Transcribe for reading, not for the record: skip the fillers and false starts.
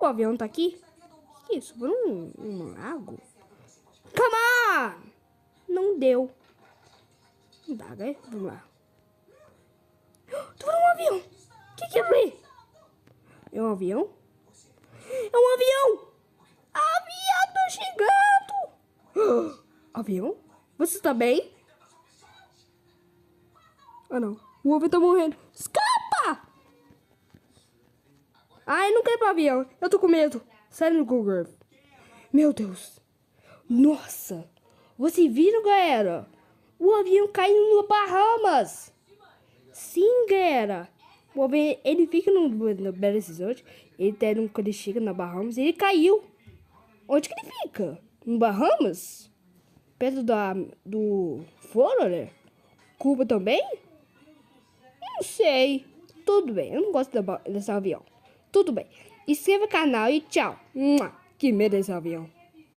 avião tá aqui? Que isso? Por um lago? Come on! Não deu. Não dá, né? Vamos lá. Tô vendo um avião. O que é ali? É um avião? É um avião! Avião, tô chegando! Avião? Você tá bem? Ah, não. O avião tá morrendo. Escapa! Ai, não quero ir pro avião. Eu tô com medo. Sério no Google. Meu Deus. Nossa. Vocês viram, galera? O avião caiu no Bahamas. Sim, galera. O avião, ele fica no Belo Horizonte. Quando ele chega na Bahamas, ele caiu. Onde que ele fica? No Bahamas? Perto do Flórida? Cuba também? Não sei. Tudo bem. Eu não gosto desse avião. Tudo bem. Inscreva o canal e tchau. Que medo desse avião.